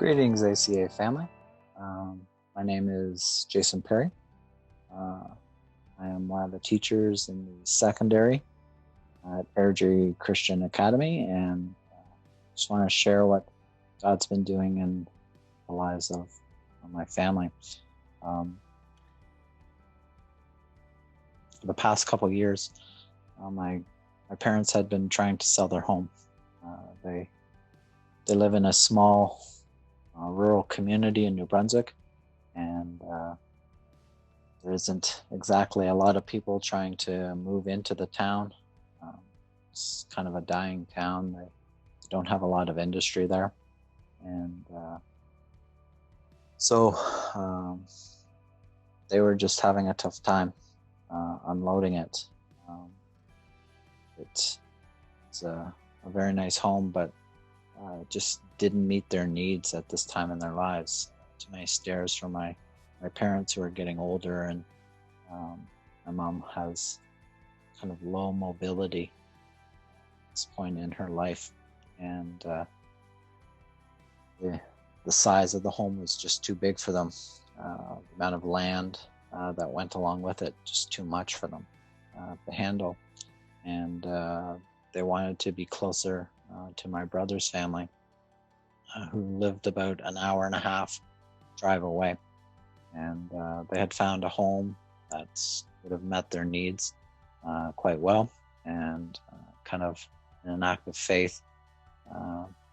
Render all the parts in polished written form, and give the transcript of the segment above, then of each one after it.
Greetings, ACA family. My name is Jason Perry. I am one of the teachers in the secondary at Airdrie Christian Academy, and just want to share what God's been doing in the lives of my family. For the past couple of years, my parents had been trying to sell their home. They live in a small rural community in New Brunswick, and there isn't exactly a lot of people trying to move into the town. It's kind of a dying town. They don't have a lot of industry there, and so they were just having a tough time unloading it. It's a very nice home, but just didn't meet their needs at this time in their lives. Too many stairs for my parents who are getting older, and my mom has kind of low mobility at this point in her life, and the size of the home was just too big for them. The amount of land that went along with it, just too much for them to handle, and they wanted to be closer to my brother's family, who lived about an hour and a half drive away. And they had found a home that would have met their needs quite well. And kind of in an act of faith,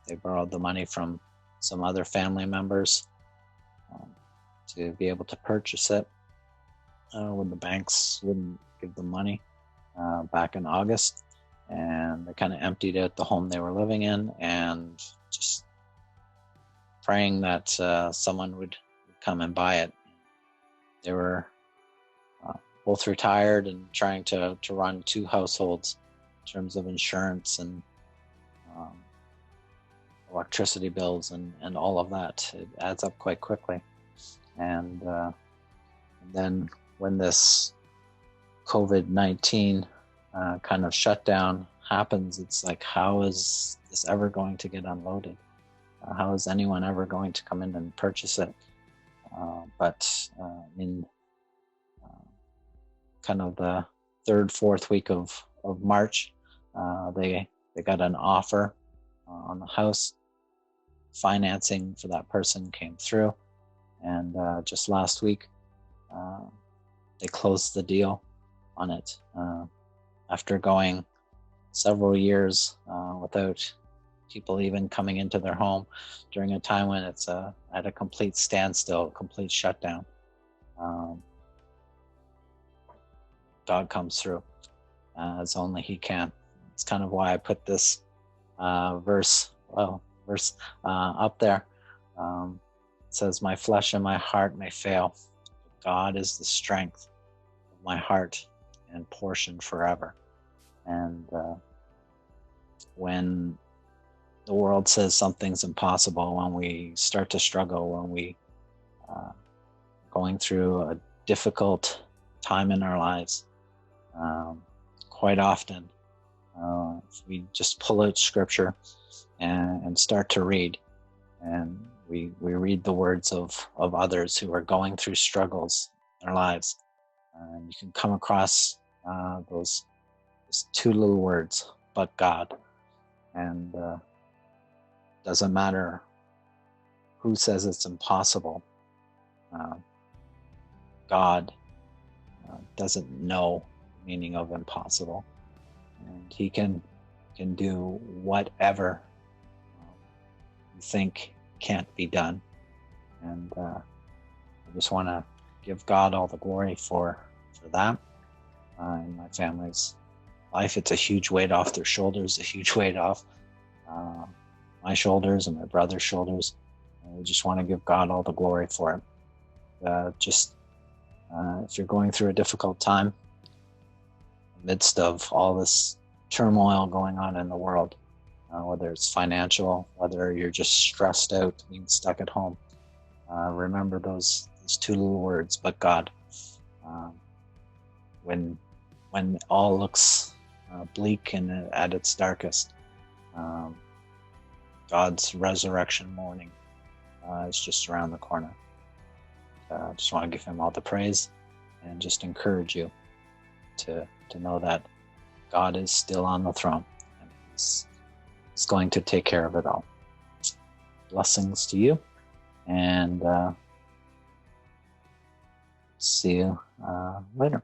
they borrowed the money from some other family members to be able to purchase it when the banks wouldn't give them money back in August. And they kind of emptied out the home they were living in, and just praying that someone would come and buy it. They were both retired and trying to run two households in terms of insurance and electricity bills and all of that. It adds up quite quickly. And then when this COVID-19 kind of shutdown happens, it's like, how is this ever going to get unloaded? How is anyone ever going to come in and purchase it? But in kind of the third, fourth week of March, they got an offer on the house. Financing for that person came through, and just last week they closed the deal on it. After going several years without people even coming into their home, during a time when it's at a complete standstill, complete shutdown, God comes through as only He can. It's kind of why I put this verse up there. It says, "My flesh and my heart may fail, but God is the strength of my heart and portion forever." And when the world says something's impossible, when we start to struggle, when we going through a difficult time in our lives, quite often we just pull out scripture and start to read, and we read the words of others who are going through struggles in their lives, and you can come across those two little words, "but God." And doesn't matter who says it's impossible, God doesn't know the meaning of impossible, and He can do whatever you think can't be done. And I just want to give God all the glory for that in my family's life. It's a huge weight off their shoulders, a huge weight off my shoulders and my brother's shoulders. And we just want to give God all the glory for it. If you're going through a difficult time, in the midst of all this turmoil going on in the world, whether it's financial, whether you're just stressed out, being stuck at home, remember those two little words, "but God." When all looks bleak and at its darkest, God's resurrection morning is just around the corner. I just want to give him all the praise and just encourage you to know that God is still on the throne, and he's going to take care of it all. Blessings to you, and see you later.